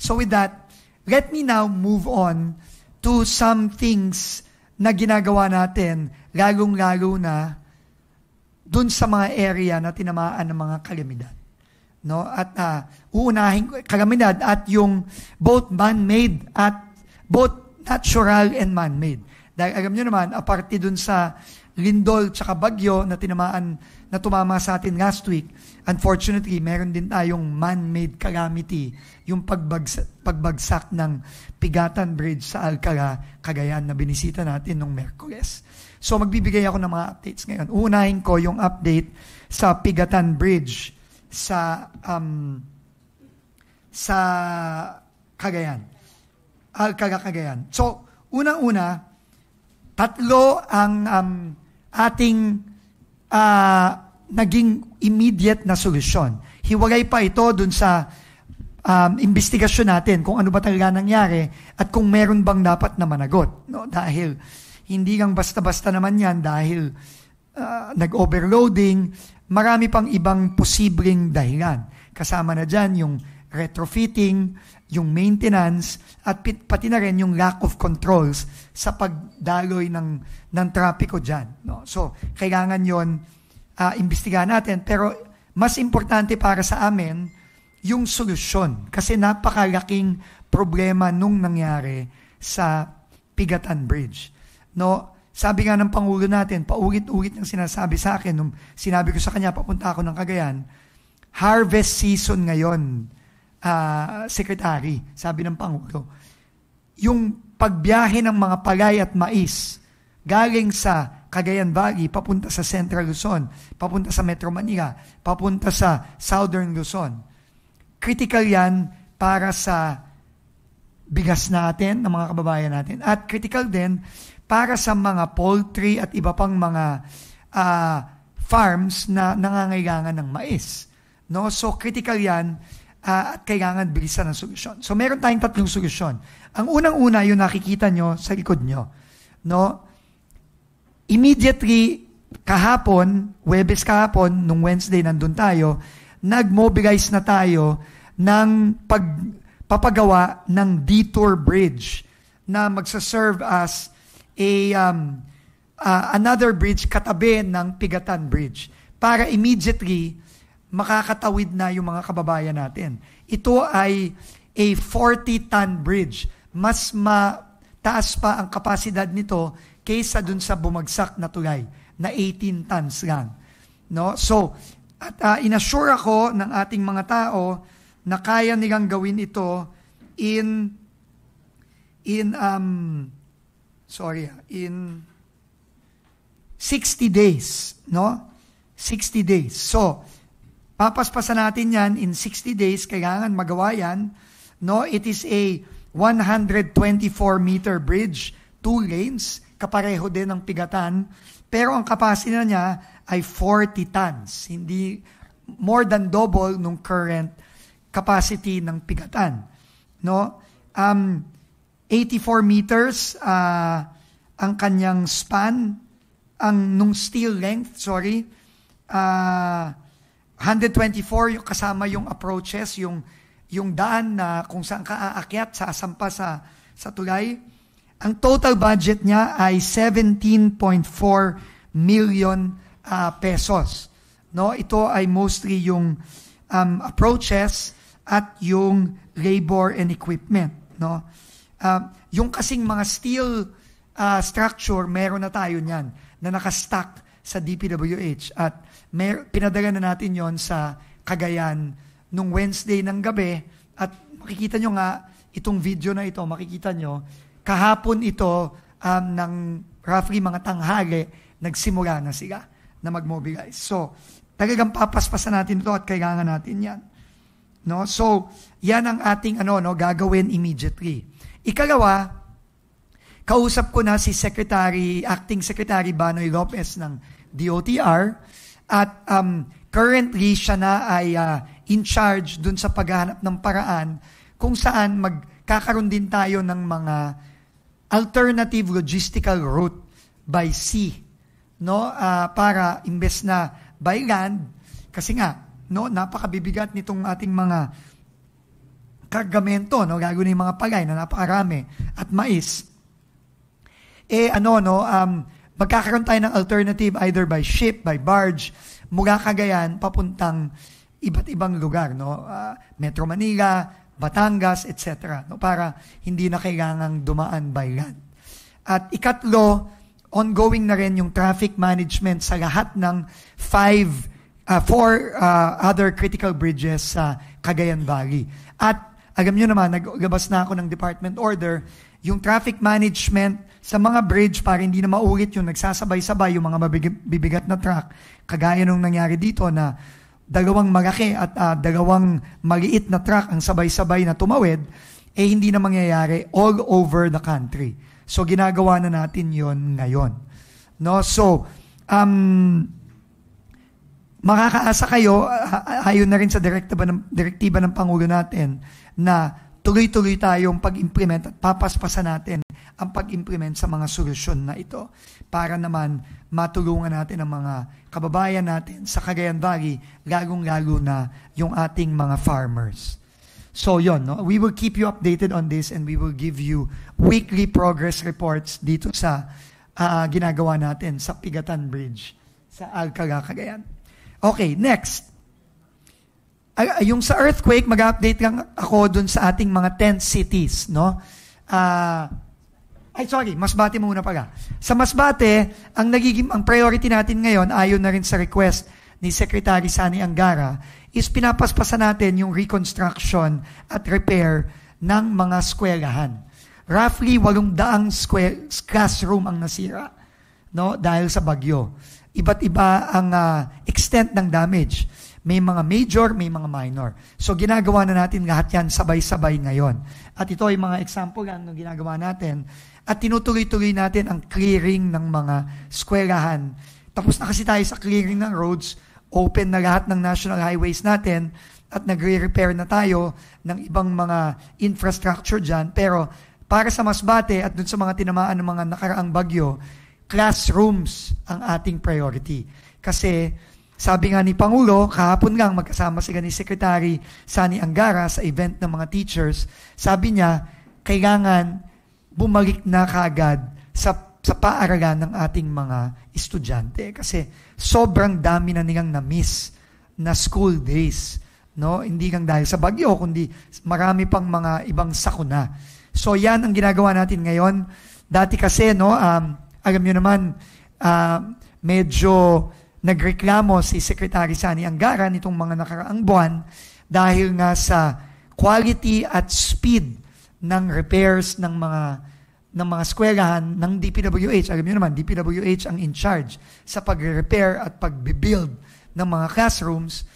So with that, let me now move on to some things na ginagawa natin, lalong-lalo na dun sa mga area na tinamaan ng mga kalamidad. No? At uunahin kalamidad at yung both man-made at both natural and man-made. Dahil alam nyo naman, aparte dun sa lindol tsaka bagyo na tumama sa atin last week, unfortunately, meron din tayong man-made calamity, yung pagbagsak ng Pigatan Bridge sa Alcala, Cagayan na binisita natin nung Merkules. So magbibigay ako ng mga updates ngayon. Unahin ko yung update sa Pigatan Bridge sa Cagayan. Alcala, Cagayan. So, unang-una, 3 ang ating naging immediate na solusyon. Hiwalay pa ito dun sa investigasyon natin kung ano ba talaga nangyari at kung meron bang dapat na managot. No? Dahil hindi lang basta-basta naman yan dahil nag-overloading, marami pang ibang posibleng dahilan. Kasama na dyan yung retrofitting, yung maintenance, at pati na rin yung lack of controls sa pagdaloy ng trapiko dyan. No? So, kailangan yon imbestigahan natin. Pero mas importante para sa amin, yung solusyon. Kasi napakalaking problema nung nangyari sa Pigatan Bridge. No? Sabi nga ng Pangulo natin, paulit-ulit ang sinasabi sa akin, nung sinabi ko sa kanya, papunta ako ng Cagayan, harvest season ngayon, Secretary, sabi ng Pangulo. Yung pagbiyahe ng mga palay at mais, galing sa Cagayan Valley, papunta sa Central Luzon, papunta sa Metro Manila, papunta sa Southern Luzon. Critical yan para sa bigas natin, ng mga kababayan natin. At critical din para sa mga poultry at iba pang mga farms na nangangailangan ng mais. No? So critical yan at kailangan bilisan ng solusyon. So meron tayong 3 solusyon. Ang unang-una, yung nakikita nyo sa likod nyo. No? Immediately, kahapon, Huwebes kahapon, nung Wednesday nandun tayo, nag-mobilize na tayo ng pagpapagawa ng detour bridge na magsaserve as another bridge katabi ng Pigatan Bridge para immediately makakatawid na yung mga kababayan natin. Ito ay a 40-ton bridge. Mas mataas pa ang kapasidad nito kaysa dun sa bumagsak na tulay na 18 tons lang. No? So, at inassure ako ng ating mga tao na kaya nilang gawin ito in 60 days, no? 60 days. So, papaspasan natin yan in 60 days, kailangan magawa yan, no? It is a 124-meter bridge, 2 lanes, kapareho din ng Pigatan, pero ang capacity na niya ay 40 tons, hindi more than double nung current capacity ng Pigatan. No? 84 meters ang kanyang span, nung steel length, 124 yung kasama yung approaches, yung daan na kung saan ka aakyat, sasampa sa tulay. Ang total budget niya ay 17.4 million pesos. No, ito ay mostly yung approaches at yung labor and equipment, no. Yung kasing mga steel structure, meron na tayo niyan na nakastack sa DPWH at pinadala na natin yon sa Cagayan nung Wednesday ng gabi at makikita nyo nga itong video na ito, makikita nyo kahapon ito ng roughly mga tanghali nagsimula na sila na mag-mobilize. So, talagang papaspasan natin ito at kailangan natin yan. No? So, yan ang ating gagawin immediately. Ikalawa, kausap ko na si Acting Secretary Banoy Lopez ng DOTR at currently siya na ay in charge dun sa paghahanap ng paraan kung saan magkakaroon din tayo ng mga alternative logistical route by sea, no? Para imbes na by land, kasi nga, no, napakabibigat nitong ating mga kargamento, no? Lalo na yung mga palay na napakarami at mais. Magkakaroon tayo ng alternative either by ship, by barge, mula Cagayan papuntang iba't ibang lugar, no? Metro Manila, Batangas, etc. No? Para hindi na kailangang dumaan by land. At ikatlo, ongoing na rin yung traffic management sa lahat ng 4 other critical bridges sa Cagayan Valley. At alam nyo naman, naglabas na ako ng department order, yung traffic management sa mga bridge para hindi na maulit yung nagsasabay-sabay yung mga mabibigat na truck, kagaya nung nangyari dito na 2 malaki at 2 maliit na truck ang sabay-sabay na tumawid, hindi na mangyayari all over the country. So, ginagawa na natin yon ngayon. No? So, makakaasa kayo, ayon na rin sa direktiba ng Pangulo natin, na tuloy-tuloy tayong pag-implement at papaspasan natin ang pag-implement sa mga solusyon na ito para naman matulungan natin ang mga kababayan natin sa Cagayan Valley, lalong-lalo na yung ating mga farmers. So yon, no? We will keep you updated on this and we will give you weekly progress reports dito sa ginagawa natin sa Pigatan Bridge sa Alcala, Cagayan. Okay, next. Yung sa earthquake, mag-update lang ako dun sa ating mga 10 cities, no? Masbate muna pala. Sa Masbate, ang priority natin ngayon, ayon na rin sa request ni Secretary Sani Angara, is pinapaspasan natin yung reconstruction at repair ng mga eskwelahan. Roughly 800 classroom ang nasira, no? Dahil sa bagyo. Iba't iba ang extent ng damage. May mga major, may mga minor. So, ginagawa na natin lahat yan sabay-sabay ngayon. At ito ay mga example lang ng ginagawa natin. At tinutuloy-tuloy natin ang clearing ng mga eskwelahan. Tapos na kasi tayo sa clearing ng roads, open na lahat ng national highways natin, at nagre-repair na tayo ng ibang mga infrastructure dyan. Pero, para sa Masbate at dun sa mga tinamaan ng mga nakaraang bagyo, classrooms ang ating priority. Kasi, sabi nga ni Pangulo, kahapon lang magkasama sila ni Secretary Sani Angara sa event ng mga teachers, sabi niya, kailangan bumalik na kaagad sa paaralan ng ating mga estudyante. Kasi sobrang dami na nilang na-miss na school days. No? Hindi lang dahil sa bagyo, kundi marami pang mga ibang sakuna. So yan ang ginagawa natin ngayon. Dati kasi, no, alam nyo naman, medyo nagreklamo si Secretary Sani Angara nitong mga nakaraang buwan dahil nga sa quality at speed ng repairs ng mga eskwelahan ng DPWH. Alam niyo naman, DPWH ang in charge sa pag-repair at pag-build ng mga classrooms.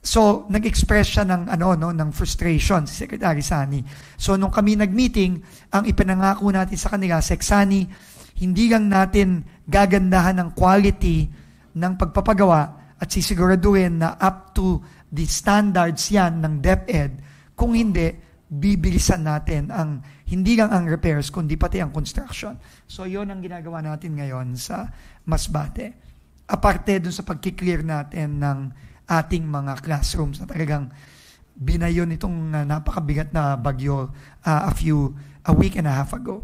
So, nag-express siya ng frustration si Secretary Sani. So, nung kami nag-meeting, ang ipinangako natin sa kanila, Sec Sani, hindi lang natin gagandahan ng quality ng pagpapagawa at sisiguraduhin na up to the standards yan ng DepEd. Kung hindi, bibilisan natin hindi lang ang repairs, kundi pati ang construction. So, yon ang ginagawa natin ngayon sa Masbate. Aparte dun sa pagkiklear natin ng ating mga classrooms na talagang binayon itong napakabigat na bagyo a week and a half ago.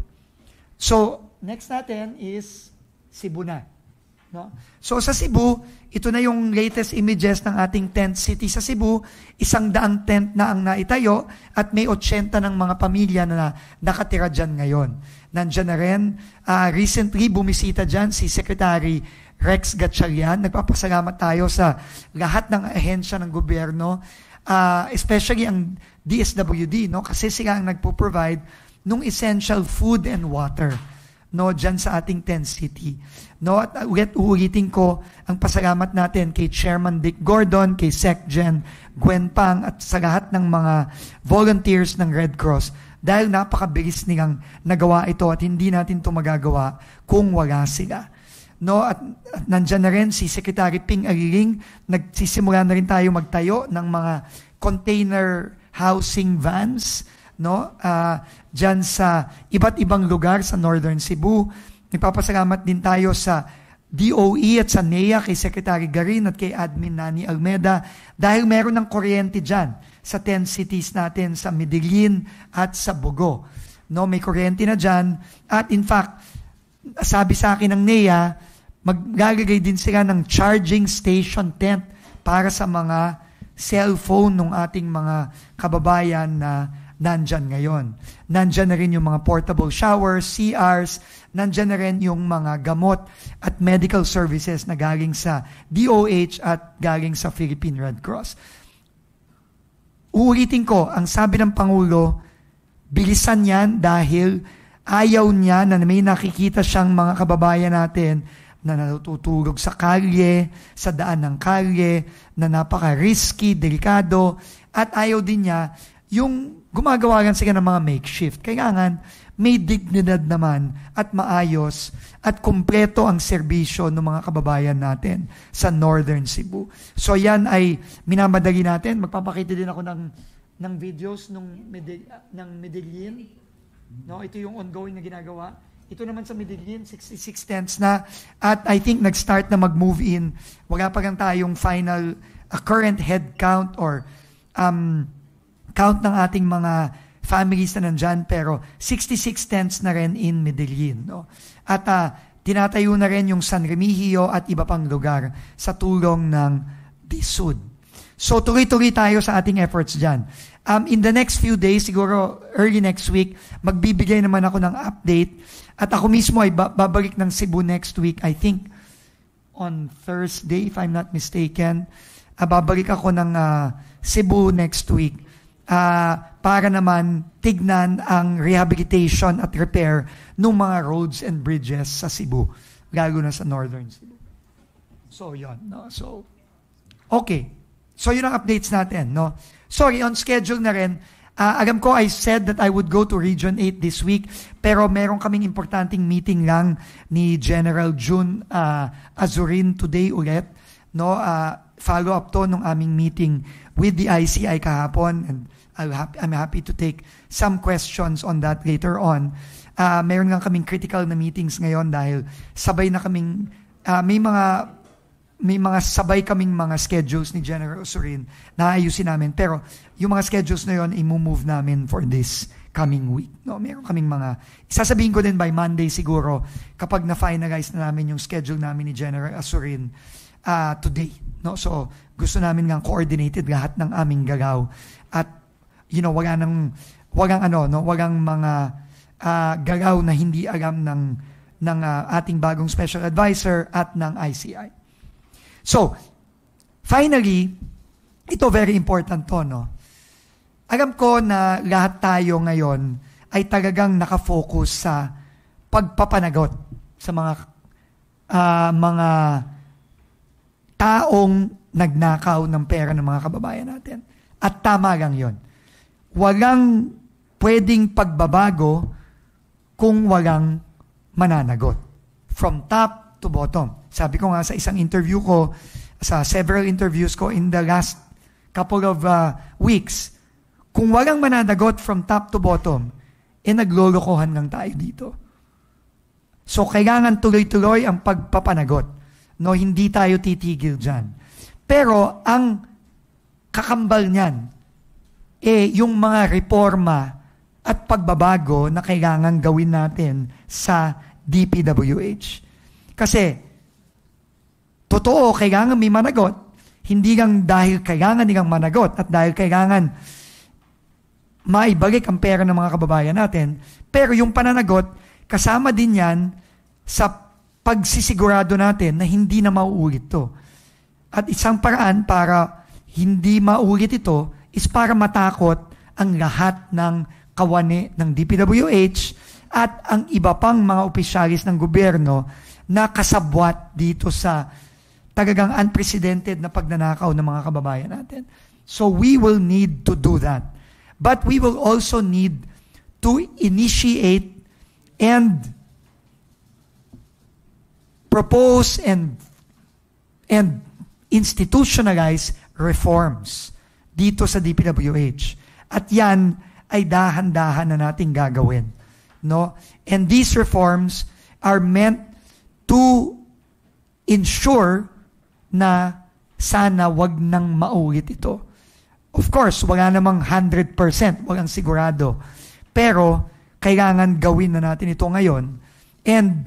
So, next natin is Cebu na. No? So sa Cebu, ito na yung latest images ng ating tent city sa Cebu. 100 tent na ang naitayo at may 80 ng mga pamilya na nakatira dyan ngayon. Nandyan na rin, recently bumisita dyan si Secretary Rex Gatchalian. Nagpapasalamat tayo sa lahat ng ahensya ng gobyerno, especially ang DSWD, no? Kasi sila ang nagpo-provide ng essential food and water, no, dyan sa ating tent city. No, at uulitin ko ang pasalamat natin kay Chairman Dick Gordon, kay SecGen Gwen Pang, at sa lahat ng mga volunteers ng Red Cross dahil napakabilis nilang nagawa ito at hindi natin ito magagawa kung wala sila. No, at nandyan na rin si Secretary Ping Aliling, nagsisimula na rin tayo magtayo ng mga container housing vans, no, dyan sa iba't ibang lugar sa Northern Cebu. Nagpapasalamat din tayo sa DOE at sa NEA, kay Secretary Garin at kay Admin Nani Almeda dahil meron ng kuryente dyan. sa 10 cities natin sa Medellin at sa Bogo. No, may kuryente na dyan. At in fact, sabi sa akin ng NEA, maglalagay din sila ng charging station tent para sa mga cellphone ng ating mga kababayan na nandyan ngayon. Nandyan na rin yung mga portable showers, CRs, nandyan na rin yung mga gamot at medical services na galing sa DOH at galing sa Philippine Red Cross. Uulitin ko, ang sabi ng Pangulo, bilisan yan dahil ayaw niya na may nakikita siyang mga kababayan natin na natutulog sa kalye, sa daan ng kalye, na napaka-risky, delikado, at ayaw din niya yung gumagawa lang sila ng mga makeshift. Kailangan may dignidad naman at maayos at kumpleto ang serbisyo ng mga kababayan natin sa Northern Cebu. So yan ay minamadali natin. Magpapakita din ako ng videos ng Medellin. No, ito yung ongoing na ginagawa. Ito naman sa Medellin, 66 tents na. At I think nag-start na mag-move in. Wala pa lang tayong final current head count or count ng ating mga families na nandyan, pero 66 tents na rin in Medellin. No? At tinatayo na rin yung San Remigio at iba pang lugar sa tulong ng DSUD. So tuloy-tuloy tayo sa ating efforts dyan. In the next few days, siguro early next week, magbibigay naman ako ng update. At ako mismo ay babalik ng Cebu next week, I think on Thursday, if I'm not mistaken. Babalik ako ng Cebu next week para naman tignan ang rehabilitation at repair ng mga roads and bridges sa Cebu, lalo na sa Northern Cebu. So, yun. No? So, okay. So, yun ang updates natin. No? Sorry, on schedule na rin. Alam ko, I said that I would go to Region 8 this week, pero meron kaming importanteng meeting lang ni General June Azurin today ulit. No? Follow-up to nung aming meeting with the ICI kahapon, and I'm happy to take some questions on that later on. Meron lang kaming critical na meetings ngayon dahil sabay na kaming, may mga sabay kaming mga schedules ni General Azurin na ayusin namin. Pero yung mga schedules na yun, i-move namin for this coming week. No, meron kaming mga, isasabihin ko din by Monday siguro kapag na-finalize na namin yung schedule namin ni General Azurin today. No? So, gusto namin nga coordinated lahat ng aming galaw. At, walang mga galaw na hindi alam ng ating bagong special advisor at ng ICI. So, finally, ito very important to, no? Alam ko na lahat tayo ngayon ay talagang nakafocus sa pagpapanagot sa mga taong nagnakaw ng pera ng mga kababayan natin. At tama lang yon. Walang pwedeng pagbabago kung walang mananagot. From top to bottom. Sabi ko nga sa isang interview ko, sa several interviews ko in the last couple of weeks, kung walang mananagot from top to bottom, naglolokohan lang tayo dito. So, kailangan tuloy-tuloy ang pagpapanagot. No, hindi tayo titigil dyan. Pero, ang kakambal niyan, yung mga reforma at pagbabago na kailangan gawin natin sa DPWH. Kasi, totoo, kailangan may managot. Hindi lang dahil kailangan nilang managot at dahil kailangan maibalik ang pera ng mga kababayan natin. Pero yung pananagot, kasama din yan sa pagsisigurado natin na hindi na mauulit to. At isang paraan para hindi mauulit ito is para matakot ang lahat ng kawani ng DPWH at ang iba pang mga opisyalis ng gobyerno na kasabwat dito sa talagang unprecedented na pagnanakaw ng mga kababayan natin. So we will need to do that. But we will also need to initiate and propose and institutionalize reforms dito sa DPWH. At yan ay dahan-dahan na nating gagawin. No? And these reforms are meant to ensure na sana wag nang maulit ito. Of course, wala namang 100%, walang sigurado. Pero, kailangan gawin na natin ito ngayon. And,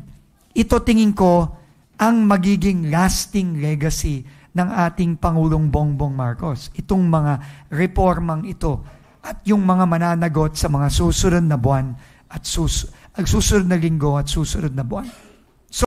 ito tingin ko, ang magiging lasting legacy ng ating Pangulong Bongbong Marcos. Itong mga reformang ito at yung mga mananagot sa mga susunod na buwan at susunod na linggo at susunod na buwan.